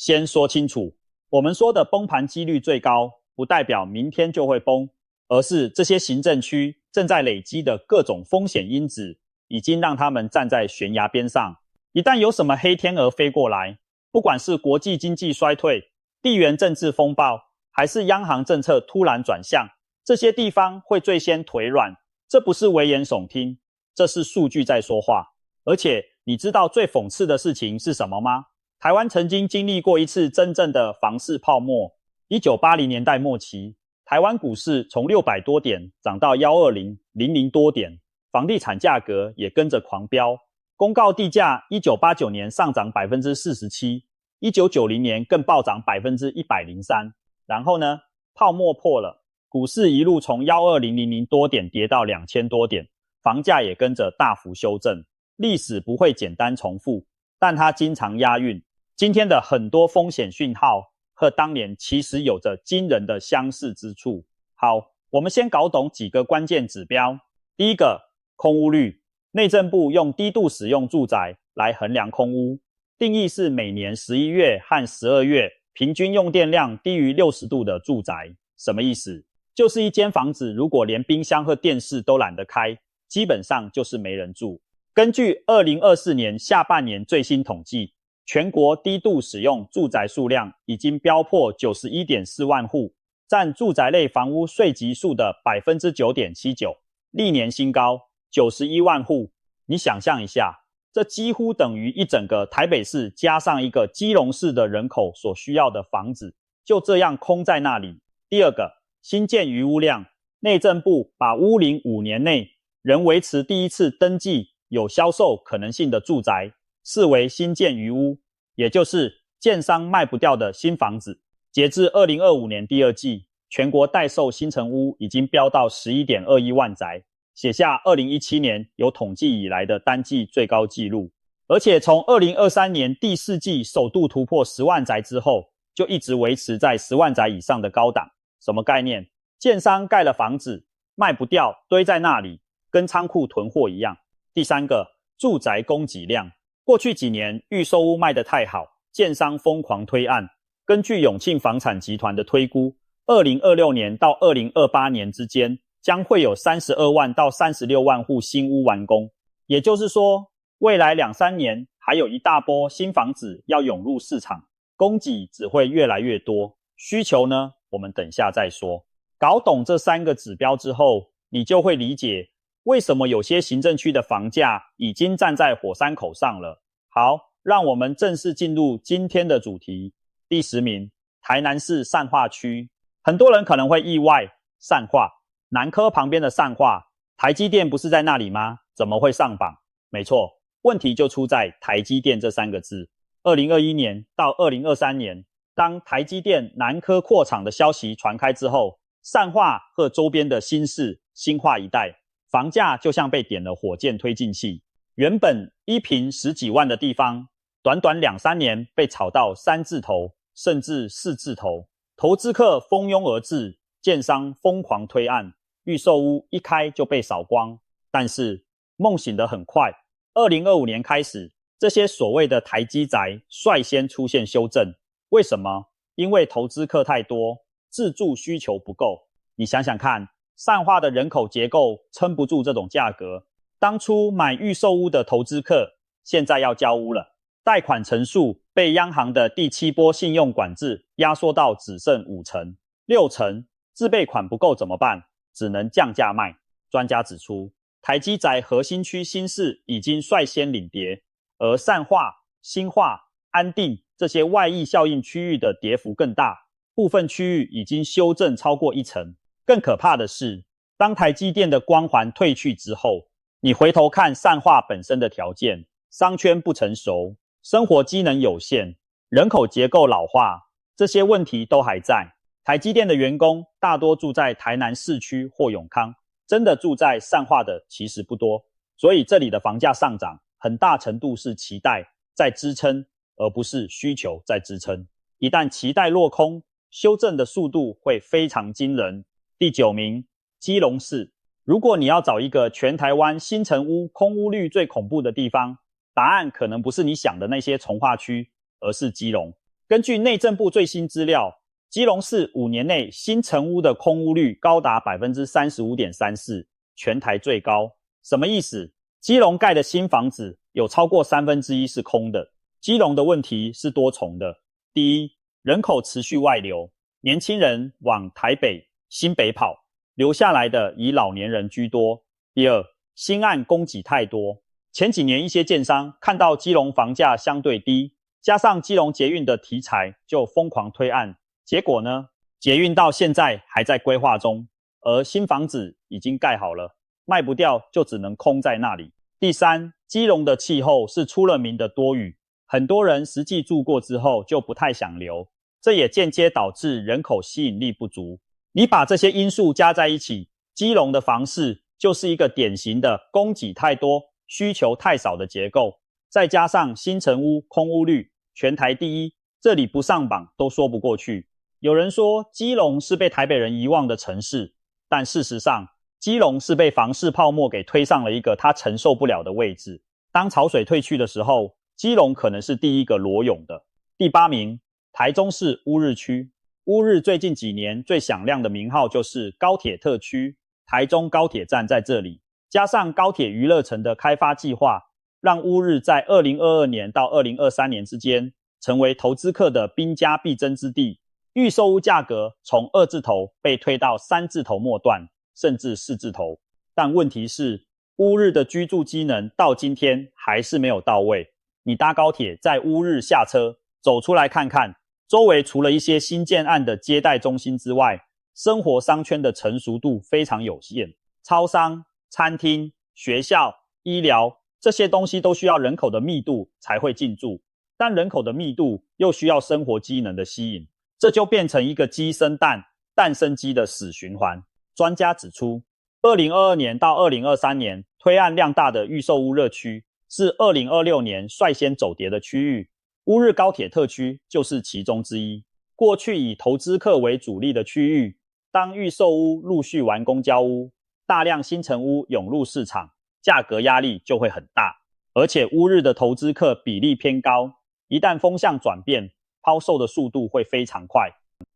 先说清楚，我们说的崩盘几率最高，不代表明天就会崩，而是这些行政区正在累积的各种风险因子，已经让他们站在悬崖边上。一旦有什么黑天鹅飞过来，不管是国际经济衰退、地缘政治风暴，还是央行政策突然转向，这些地方会最先腿软。这不是危言耸听，这是数据在说话。而且你知道最讽刺的事情是什么吗？台湾曾经经历过一次真正的房市泡沫。1980年代末期，台湾股市从600多点涨到12000多点，房地产价格也跟着狂飙。公告地价1989年上涨 47%， 1990年更暴涨 103%。 然后呢，泡沫破了，股市一路从12000多点跌到2000多点，房价也跟着大幅修正。历史不会简单重复，但它经常押韵。今天的很多风险讯号和当年其实有着惊人的相似之处。好，我们先搞懂几个关键指标。第一个，空屋率。内政部用低度使用住宅来衡量空屋，定义是每年11月和12月平均用电量低于60度的住宅。什么意思？就是一间房子如果连冰箱和电视都懒得开，基本上就是没人住。根据2024年下半年最新统计，全国低度使用住宅数量已经飙破 91.4 万户，占住宅类房屋税级数的 9.79%， 历年新高91万户。你想象一下，这几乎等于一整个台北市加上一个基隆市的人口所需要的房子，就这样空在那里。第二个，新建余屋量。内政部把屋龄5年内仍维持第一次登记有销售可能性的住宅视为新建余屋，也就是建商卖不掉的新房子。截至2025年第二季，全国待售新成屋已经飙到 11.21 万宅，写下2017年有统计以来的单季最高纪录。而且从2023年第四季首度突破10万宅之后，就一直维持在10万宅以上的高档。什么概念？建商盖了房子卖不掉，堆在那里，跟仓库囤货一样。第三个，住宅供给量。过去几年预售屋卖得太好，建商疯狂推案。根据永庆房产集团的推估，2026年到2028年之间将会有32万到36万户新屋完工。也就是说，未来2-3年还有一大波新房子要涌入市场，供给只会越来越多。需求呢，我们等下再说。搞懂这3个指标之后，你就会理解为什么有些行政区的房价已经站在火山口上了。好，让我们正式进入今天的主题。第10名，台南市善化区。很多人可能会意外，善化，南科旁边的善化，台积电不是在那里吗？怎么会上榜？没错，问题就出在台积电这3个字。2021年到2023年，当台积电南科扩厂的消息传开之后，善化和周边的新市、新化一带，房价就像被点了火箭推进器。原本一坪10几万的地方，短短2-3年被炒到3字头，甚至4字头。投资客蜂拥而至，建商疯狂推案，预售屋一开就被扫光。但是梦醒得很快，2025年开始，这些所谓的台积宅率先出现修正。为什么？因为投资客太多，自住需求不够。你想想看，善化的人口结构撑不住这种价格。当初买预售屋的投资客，现在要交屋了，贷款成数被央行的第7波信用管制压缩到只剩5成、6成，自备款不够怎么办？只能降价卖。专家指出，台积宅核心区新市已经率先领跌，而善化、新化、安定这些外溢效应区域的跌幅更大，部分区域已经修正超过1成。更可怕的是，当台积电的光环褪去之后，你回头看善化本身的条件，商圈不成熟，生活机能有限，人口结构老化，这些问题都还在。台积电的员工大多住在台南市区或永康，真的住在善化的其实不多，所以这里的房价上涨很大程度是期待在支撑，而不是需求在支撑。一旦期待落空，修正的速度会非常惊人。第9名，基隆市。如果你要找一个全台湾新成屋空屋率最恐怖的地方，答案可能不是你想的那些从化区，而是基隆。根据内政部最新资料，基隆市5年内新成屋的空屋率高达 35.34%， 全台最高。什么意思？基隆盖的新房子有超过1/3是空的。基隆的问题是多重的。第一，人口持续外流，年轻人往台北、新北跑，留下来的以老年人居多。第二，新案供给太多。前几年一些建商看到基隆房价相对低，加上基隆捷运的题材，就疯狂推案。结果呢，捷运到现在还在规划中，而新房子已经盖好了，卖不掉就只能空在那里。第三，基隆的气候是出了名的多雨，很多人实际住过之后就不太想留，这也间接导致人口吸引力不足。你把这些因素加在一起，基隆的房市就是一个典型的供给太多、需求太少的结构，再加上新成屋空屋率全台第一，这里不上榜都说不过去。有人说基隆是被台北人遗忘的城市，但事实上基隆是被房市泡沫给推上了一个他承受不了的位置。当潮水退去的时候，基隆可能是第一个裸泳的。第8名，台中市乌日区。乌日最近几年最响亮的名号就是高铁特区，台中高铁站在这里，加上高铁娱乐城的开发计划，让乌日在2022年到2023年之间成为投资客的兵家必争之地。预售屋价格从2字头被推到3字头末段，甚至4字头。但问题是，乌日的居住机能到今天还是没有到位。你搭高铁在乌日下车，走出来看看，周围除了一些新建案的接待中心之外，生活商圈的成熟度非常有限。超商、餐厅、学校、医疗，这些东西都需要人口的密度才会进驻，但人口的密度又需要生活机能的吸引，这就变成一个鸡生蛋，蛋生鸡的死循环。专家指出，2022年到2023年推案量大的预售屋热区，是2026年率先走跌的区域，乌日高铁特区就是其中之一。过去以投资客为主力的区域，当预售屋陆续完工交屋，大量新成屋涌入市场，价格压力就会很大。而且乌日的投资客比例偏高，一旦风向转变，抛售的速度会非常快。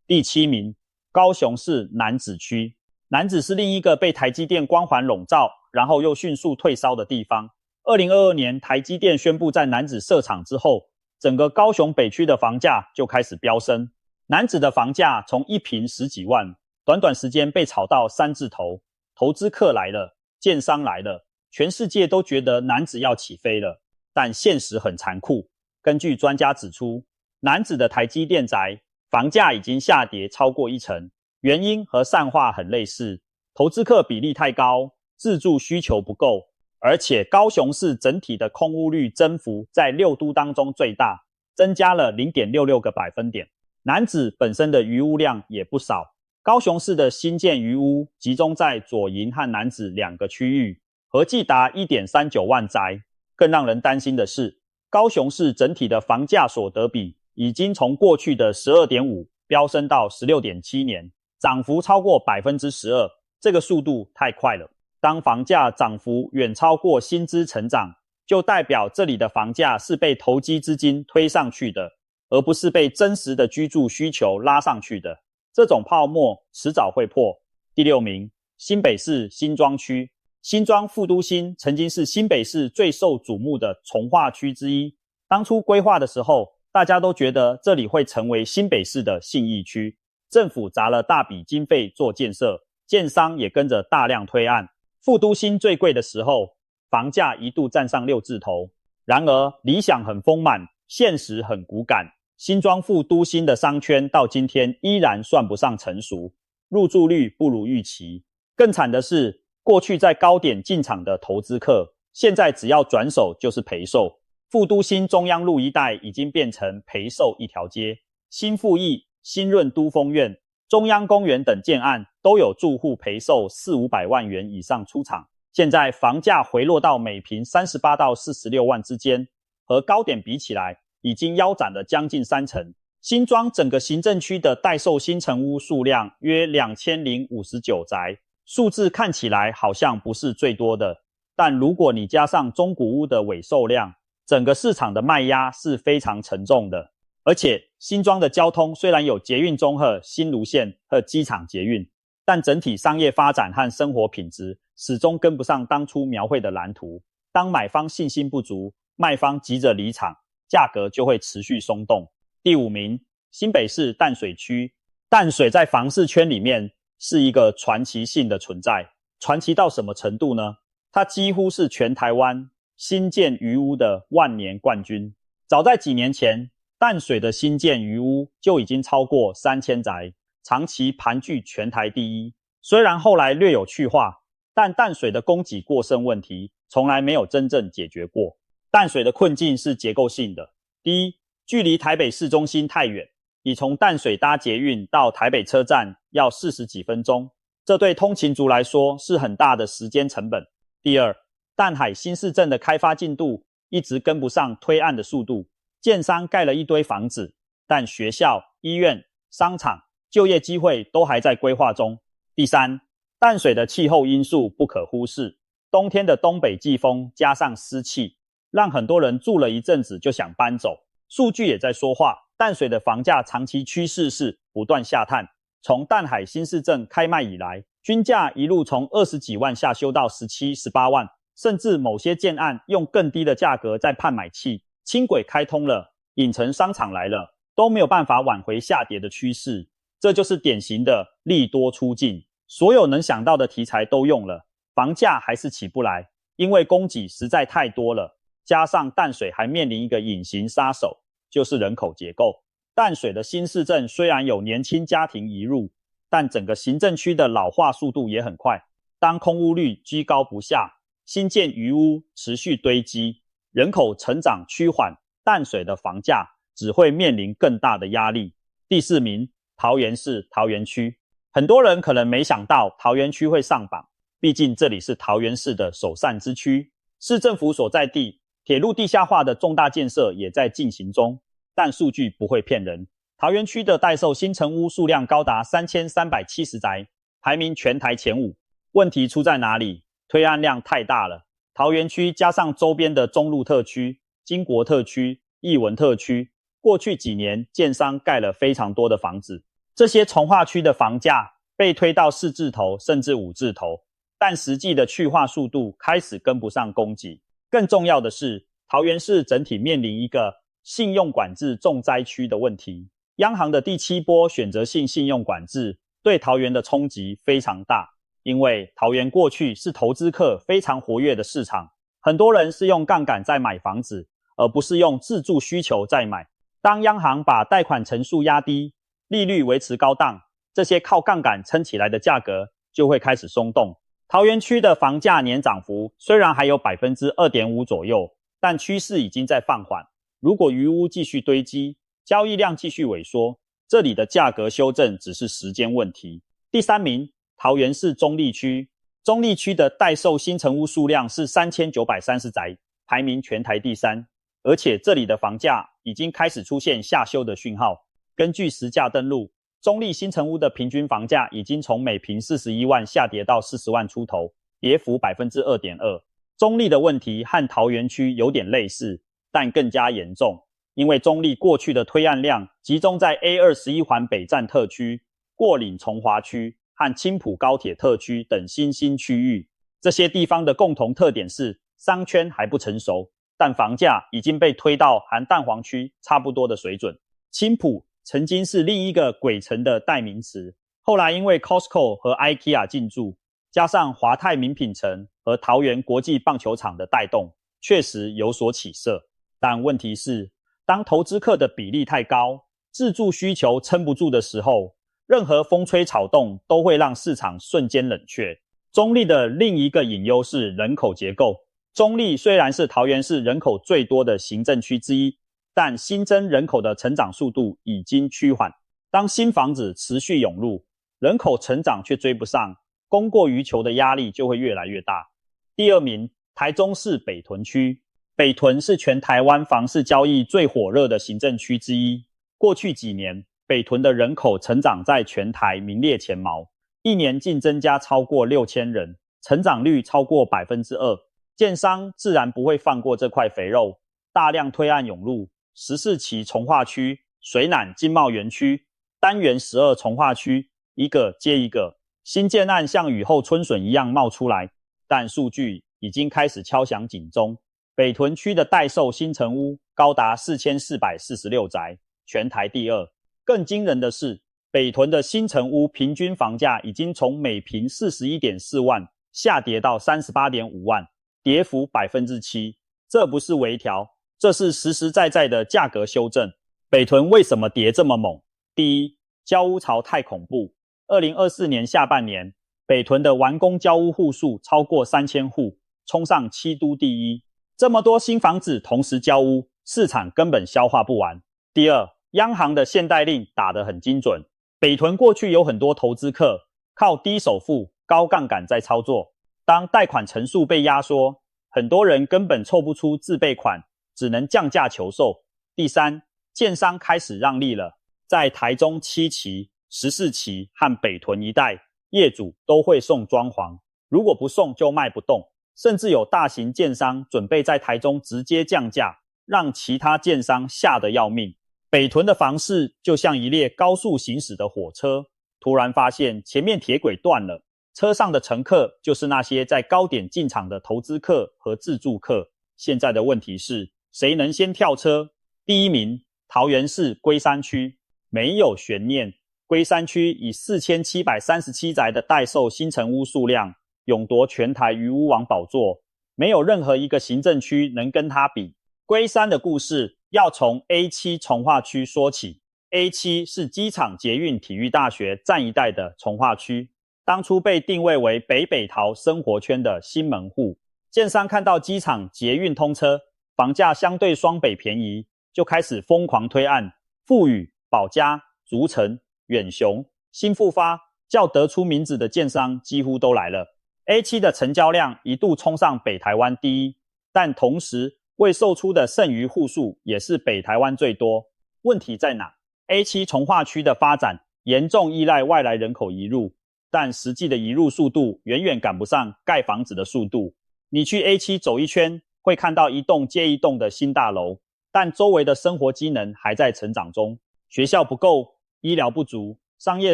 第7名，高雄市楠梓区。楠梓是另一个被台积电光环笼罩，然后又迅速退烧的地方。2022年台积电宣布在楠梓设厂之后，整个高雄北区的房价就开始飙升。楠梓的房价从1坪10几万，短短时间被炒到3字头。投资客来了，建商来了，全世界都觉得楠梓要起飞了。但现实很残酷，根据专家指出，楠梓的台积电宅房价已经下跌超过1成，原因和善化很类似，投资客比例太高，自住需求不够，而且高雄市整体的空屋率增幅在6都当中最大，增加了 0.66 个百分点。楠梓本身的余屋量也不少，高雄市的新建余屋集中在左营和楠梓2个区域，合计达 1.39 万宅。更让人担心的是，高雄市整体的房价所得比已经从过去的 12.5 飙升到 16.7 年，涨幅超过 12%， 这个速度太快了。当房价涨幅远超过薪资成长，就代表这里的房价是被投机资金推上去的，而不是被真实的居住需求拉上去的。这种泡沫迟早会破。第6名，新北市新庄区。新庄副都心曾经是新北市最受瞩目的重划区之一，当初规划的时候，大家都觉得这里会成为新北市的信义区，政府砸了大笔经费做建设，建商也跟着大量推案。副都心最贵的时候，房价一度站上6字头。然而理想很丰满，现实很骨感，新庄副都心的商圈到今天依然算不上成熟，入住率不如预期。更惨的是，过去在高点进场的投资客，现在只要转手就是赔售。副都心中央路一带已经变成赔售一条街，新富义、新润都丰苑、中央公园等建案都有住户赔售400-500万元以上出场。现在房价回落到每坪38到46万之间，和高点比起来已经腰斩了将近3成。新庄整个行政区的待售新成屋数量约2059宅，数字看起来好像不是最多的，但如果你加上中古屋的尾售量，整个市场的卖压是非常沉重的。而且新庄的交通虽然有捷运中和、新芦线和机场捷运，但整体商业发展和生活品质始终跟不上当初描绘的蓝图。当买方信心不足，卖方急着离场，价格就会持续松动。第5名，新北市淡水区。淡水在房市圈里面是一个传奇性的存在，传奇到什么程度呢？它几乎是全台湾新建余屋的万年冠军。早在几年前，淡水的新建余屋就已经超过3000宅，长期盘踞全台第一。虽然后来略有去化，但淡水的供给过剩问题从来没有真正解决过。淡水的困境是结构性的。第一，距离台北市中心太远，你从淡水搭捷运到台北车站要40几分钟，这对通勤族来说是很大的时间成本。第二，淡海新市镇的开发进度一直跟不上推案的速度，建商盖了一堆房子，但学校、医院、商场、就业机会都还在规划中。第三，淡水的气候因素不可忽视，冬天的东北季风加上湿气，让很多人住了一阵子就想搬走。数据也在说话，淡水的房价长期趋势是不断下探，从淡海新市镇开卖以来，均价一路从20几万下修到17、18万，甚至某些建案用更低的价格在盼买气。轻轨开通了，影城商场来了，都没有办法挽回下跌的趋势。这就是典型的利多出尽，所有能想到的题材都用了，房价还是起不来，因为供给实在太多了，加上淡水还面临一个隐形杀手，就是人口结构。淡水的新市镇虽然有年轻家庭移入，但整个行政区的老化速度也很快。当空屋率居高不下，新建余屋持续堆积，人口成长趋缓，淡水的房价只会面临更大的压力。第4名，桃园市桃园区。很多人可能没想到桃园区会上榜，毕竟这里是桃园市的首善之区，市政府所在地，铁路地下化的重大建设也在进行中。但数据不会骗人，桃园区的待售新成屋数量高达3370宅，排名全台前5。问题出在哪里？推案量太大了。桃园区加上周边的中路特区、经国特区、艺文特区，过去几年建商盖了非常多的房子，这些从化区的房价被推到4字头甚至5字头，但实际的去化速度开始跟不上供给。更重要的是，桃园市整体面临一个信用管制重灾区的问题。央行的第7波选择性信用管制对桃园的冲击非常大，因为桃园过去是投资客非常活跃的市场，很多人是用杠杆在买房子，而不是用自住需求在买。当央行把贷款成数压低，利率维持高档，这些靠杠杆撑起来的价格就会开始松动。桃园区的房价年涨幅虽然还有 2.5% 左右，但趋势已经在放缓。如果余屋继续堆积，交易量继续萎缩，这里的价格修正只是时间问题。第3名，桃园市中坜区。中坜区的待售新成屋数量是3930宅，排名全台第3，而且这里的房价已经开始出现下修的讯号。根据实价登录，中坜新成屋的平均房价已经从每平41万下跌到40万出头，跌幅 2.2%。中坜的问题和桃园区有点类似，但更加严重，因为中坜过去的推案量集中在 A21环北站特区、过岭从华区和青埔高铁特区等新兴区域。这些地方的共同特点是商圈还不成熟，但房价已经被推到和蛋黄区差不多的水准。青埔曾经是另一个鬼城的代名词，后来因为 Costco 和 IKEA 进驻，加上华泰名品城和桃园国际棒球场的带动，确实有所起色。但问题是，当投资客的比例太高，自住需求撑不住的时候，任何风吹草动都会让市场瞬间冷却。中坜的另一个隐忧是人口结构。中坜虽然是桃园市人口最多的行政区之一，但新增人口的成长速度已经趋缓。当新房子持续涌入，人口成长却追不上，供过于求的压力就会越来越大。第2名，台中市北屯区。北屯是全台湾房市交易最火热的行政区之一。过去几年，北屯的人口成长在全台名列前茅，一年净增加超过6000人，成长率超过 2%。建商自然不会放过这块肥肉，大量推案涌入，14期从化区水湳经贸园区、单元12重划区一个接一个，新建案像雨后春笋一样冒出来，但数据已经开始敲响警钟。北屯区的待售新成屋高达4446宅，全台第2。更惊人的是，北屯的新成屋平均房价已经从每坪 41.4 万下跌到 38.5 万，跌幅 7%。这不是微调，这是实实在在的价格修正。北屯为什么跌这么猛？第一，交屋潮太恐怖。2024年下半年，北屯的完工交屋户数超过3000户，冲上7都第1。这么多新房子同时交屋，市场根本消化不完。第二，央行的限贷令打得很精准。北屯过去有很多投资客靠低首付、高杠杆在操作，当贷款成数被压缩，很多人根本凑不出自备款，只能降价求售。第三，建商开始让利了，在台中7期、14期和北屯一带，业主都会送装潢，如果不送就卖不动，甚至有大型建商准备在台中直接降价，让其他建商吓得要命。北屯的房市就像一列高速行驶的火车，突然发现前面铁轨断了，车上的乘客就是那些在高点进场的投资客和自住客。现在的问题是，谁能先跳车？第一名，桃园市龟山区，没有悬念。龟山区以4737宅的待售新成屋数量，勇夺全台余屋王宝座，没有任何一个行政区能跟它比。龟山的故事要从 A7 重划区说起。A7 是机场捷运体育大学站一带的重划区，当初被定位为北桃生活圈的新门户。建商看到机场捷运通车，房价相对双北便宜，就开始疯狂推案。富宇、宝佳、竹城、远雄、新复发，叫得出名字的建商几乎都来了。A7 的成交量一度冲上北台湾第1，但同时未售出的剩余户数也是北台湾最多。问题在哪？ A7 重划区的发展严重依赖外来人口移入，但实际的移入速度远远赶不上盖房子的速度。你去 A7 走一圈，会看到一栋接一栋的新大楼，但周围的生活机能还在成长中。学校不够，医疗不足，商业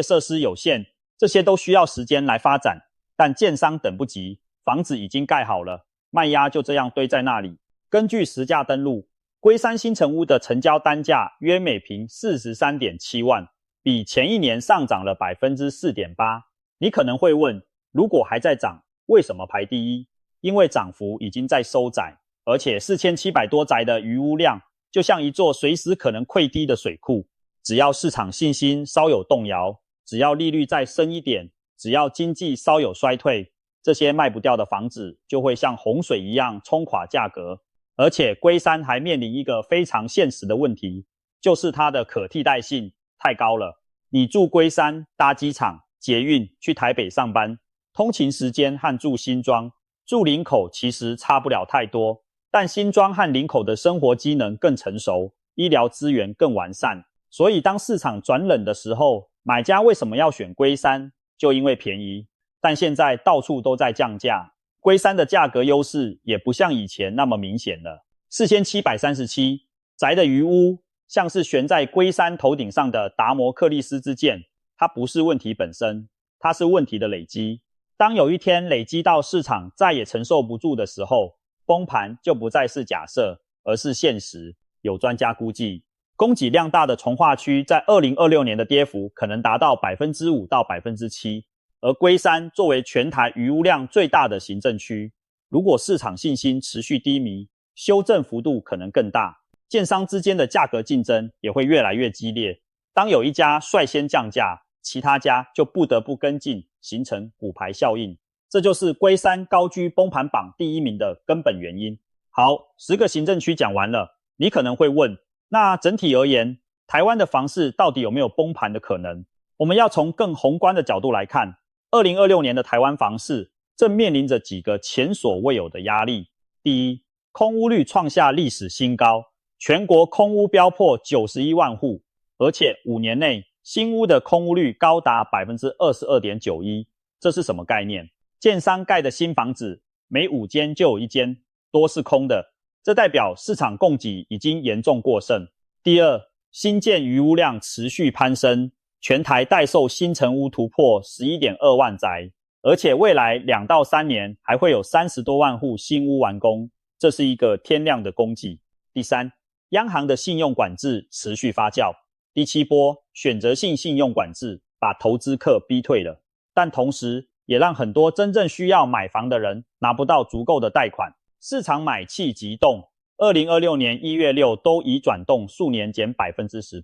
设施有限，这些都需要时间来发展。但建商等不及，房子已经盖好了，卖压就这样堆在那里。根据实价登录，龟山新成屋的成交单价约每坪 43.7 万，比前一年上涨了 4.8%。 你可能会问，如果还在涨，为什么排第1？因为涨幅已经在收窄，而且4700多宅的余屋量就像一座随时可能溃堤的水库，只要市场信心稍有动摇，只要利率再升一点，只要经济稍有衰退，这些卖不掉的房子就会像洪水一样冲垮价格。而且龟山还面临一个非常现实的问题，就是它的可替代性太高了。你住龟山，搭机场、捷运去台北上班，通勤时间和住新庄、住林口其实差不了太多，但新庄和林口的生活机能更成熟，医疗资源更完善，所以当市场转冷的时候，买家为什么要选龟山？就因为便宜。但现在到处都在降价，龟山的价格优势也不像以前那么明显了。4737宅的余屋像是悬在龟山头顶上的达摩克利斯之剑，它不是问题本身，它是问题的累积。当有一天累积到市场再也承受不住的时候，崩盘就不再是假设，而是现实。有专家估计，供给量大的重划区在2026年的跌幅可能达到 5% 到 7%， 而龟山作为全台余屋量最大的行政区，如果市场信心持续低迷，修正幅度可能更大，建商之间的价格竞争也会越来越激烈。当有一家率先降价，其他家就不得不跟进，形成骨牌效应。这就是龟山高居崩盘榜第1名的根本原因。好，10个行政区讲完了，你可能会问，那整体而言，台湾的房市到底有没有崩盘的可能？我们要从更宏观的角度来看，2026年的台湾房市正面临着几个前所未有的压力。第一，空屋率创下历史新高，全国空屋飙破91万户，而且5年内新屋的空屋率高达 22.91%。 这是什么概念？建商盖的新房子每5间就有1间多是空的，这代表市场供给已经严重过剩。第二，新建余屋量持续攀升，全台待售新成屋突破 11.2 万宅，而且未来2到3年还会有30多万户新屋完工，这是一个天量的功绩。第三，央行的信用管制持续发酵，第7波选择性信用管制把投资客逼退了，但同时也让很多真正需要买房的人拿不到足够的贷款，市场买气急动。2026年1月6都已转动，数年减 18%，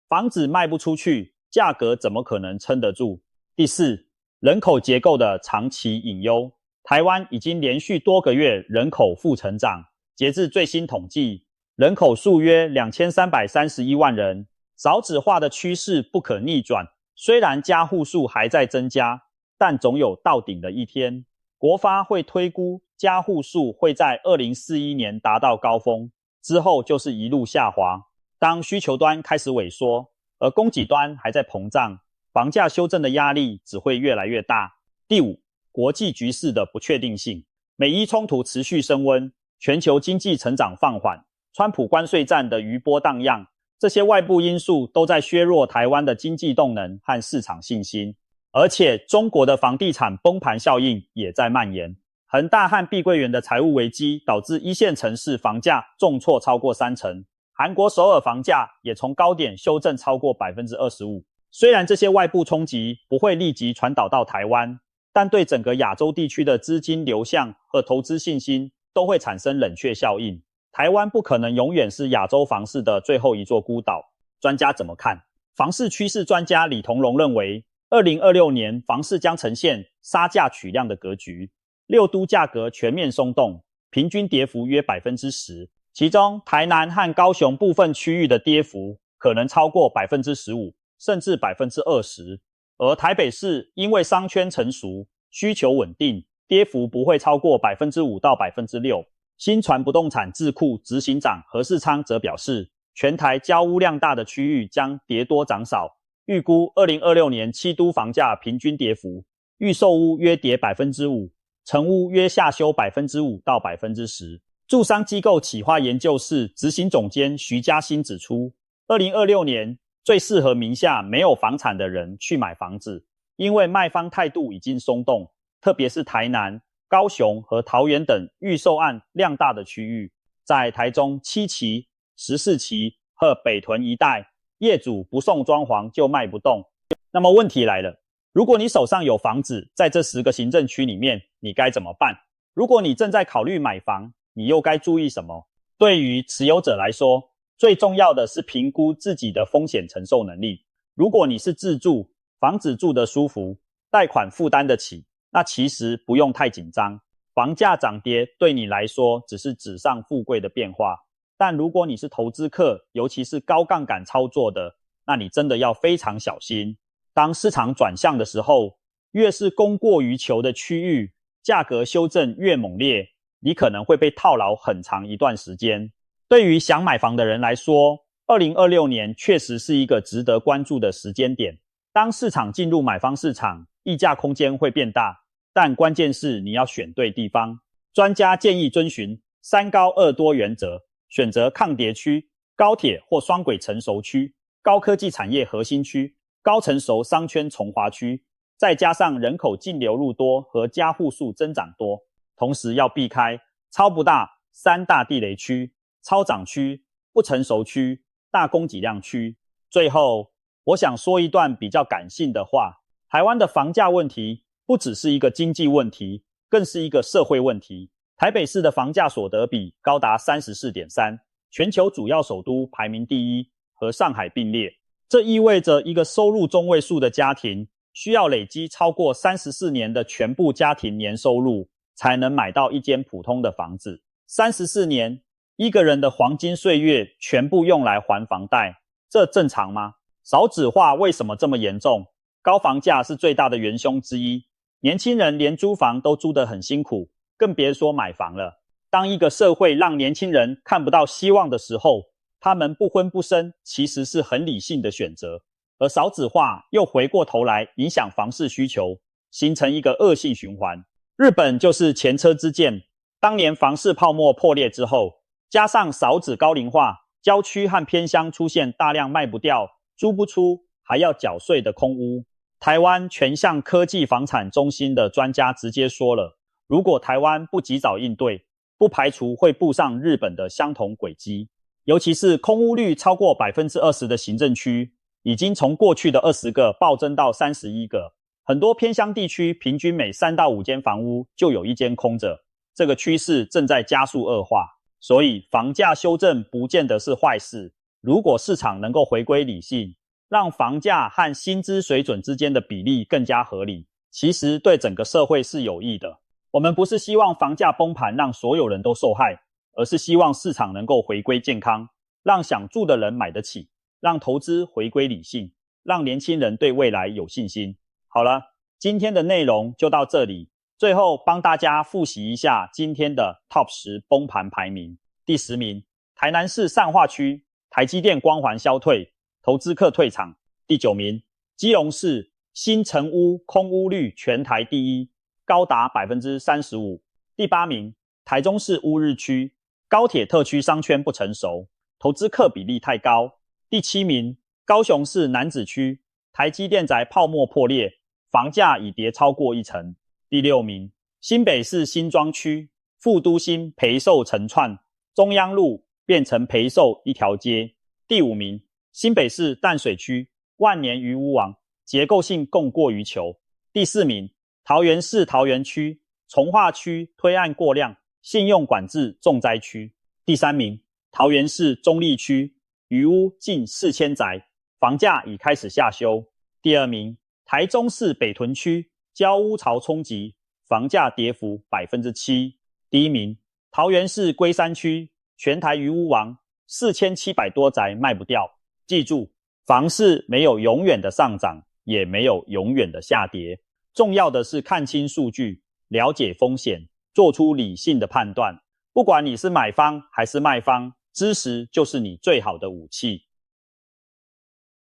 房子卖不出去，价格怎么可能撑得住？第四，人口结构的长期隐忧，台湾已经连续多个月人口负成长，截至最新统计，人口数约2331万人，少子化的趋势不可逆转，虽然家户数还在增加，但总有到顶的一天。国发会推估家户数会在2041年达到高峰，之后就是一路下滑。当需求端开始萎缩，而供给端还在膨胀，房价修正的压力只会越来越大。第五，国际局势的不确定性，美伊冲突持续升温，全球经济成长放缓，川普关税战的余波荡漾，这些外部因素都在削弱台湾的经济动能和市场信心。而且中国的房地产崩盘效应也在蔓延，恒大和碧桂园的财务危机导致一线城市房价重挫超过30%，韩国首尔房价也从高点修正超过 25%。 虽然这些外部冲击不会立即传导到台湾，但对整个亚洲地区的资金流向和投资信心都会产生冷却效应。台湾不可能永远是亚洲房市的最后一座孤岛。专家怎么看？房市趋势专家李同荣认为，2026年房市将呈现杀价取量的格局，6都价格全面松动，平均跌幅约 10%， 其中台南和高雄部分区域的跌幅可能超过 15%， 甚至 20%， 而台北市因为商圈成熟，需求稳定，跌幅不会超过 5% 到 6%。 新传不动产智库执行长何世昌则表示，全台交屋量大的区域将跌多涨少，预估2026年7都房价平均跌幅，预售屋约跌 5%， 成屋约下修 5% 到 10%。 住商机构企划研究室执行总监徐嘉欣指出，2026年最适合名下没有房产的人去买房子，因为卖方态度已经松动，特别是台南、高雄和桃园等预售案量大的区域，在台中7期、14期和北屯一带，业主不送装潢就卖不动。那么问题来了，如果你手上有房子，在这10个行政区里面，你该怎么办？如果你正在考虑买房，你又该注意什么？对于持有者来说，最重要的是评估自己的风险承受能力。如果你是自住，房子住得舒服，贷款负担得起，那其实不用太紧张，房价涨跌对你来说只是纸上富贵的变化。但如果你是投资客，尤其是高杠杆操作的，那你真的要非常小心。当市场转向的时候，越是供过于求的区域，价格修正越猛烈，你可能会被套牢很长一段时间。对于想买房的人来说，2026年确实是一个值得关注的时间点。当市场进入买方市场，溢价空间会变大，但关键是你要选对地方。专家建议遵循3高2多原则，选择抗跌区、高铁或双轨成熟区、高科技产业核心区、高成熟商圈重划区，再加上人口净流入多和家户数增长多。同时要避开超不大3大地雷区、超涨区、不成熟区、大供给量区。最后，我想说一段比较感性的话，台湾的房价问题不只是一个经济问题，更是一个社会问题。台北市的房价所得比高达 34.3%， 全球主要首都排名第1，和上海并列。这意味着一个收入中位数的家庭需要累积超过34年的全部家庭年收入，才能买到一间普通的房子。34年，一个人的黄金岁月全部用来还房贷，这正常吗？少子化为什么这么严重？高房价是最大的元凶之一。年轻人连租房都租得很辛苦，更别说买房了。当一个社会让年轻人看不到希望的时候，他们不婚不生其实是很理性的选择。而少子化又回过头来影响房市需求，形成一个恶性循环。日本就是前车之鉴，当年房市泡沫破裂之后，加上少子高龄化，郊区和偏乡出现大量卖不掉、租不出还要缴税的空屋。台湾全项科技房产中心的专家直接说了，如果台湾不及早应对，不排除会步上日本的相同轨迹。尤其是空屋率超过 20% 的行政区，已经从过去的20个暴增到31个。很多偏乡地区平均每3到5间房屋就有1间空着，这个趋势正在加速恶化。所以房价修正不见得是坏事，如果市场能够回归理性，让房价和薪资水准之间的比例更加合理，其实对整个社会是有益的。我们不是希望房价崩盘让所有人都受害，而是希望市场能够回归健康，让想住的人买得起，让投资回归理性，让年轻人对未来有信心。好了，今天的内容就到这里。最后帮大家复习一下今天的 Top 10崩盘排名。第10名，台南市善化区，台积电光环消退，投资客退场。第9名，基隆市新成屋空屋率全台第一，高达 35%。第8名，台中市乌日区，高铁特区商圈不成熟，投资客比例太高。第7名，高雄市楠梓区，台积电宅泡沫破裂，房价已跌超过1成。第6名，新北市新庄区，副都心陪售成串，中央路变成陪售一条街。第5名，新北市淡水区，万年鱼屋王，结构性供过于求。第4名，桃园市桃园区，重划区推案过量，信用管制重灾区。第3名，桃园市中坜区，余屋近4000宅，房价已开始下修。第2名，台中市北屯区，交屋潮冲击，房价跌幅 7%。第1名，桃园市龟山区，全台余屋王，4700多宅卖不掉。记住，房市没有永远的上涨，也没有永远的下跌，重要的是看清数据，了解风险，做出理性的判断。不管你是买方还是卖方，知识就是你最好的武器。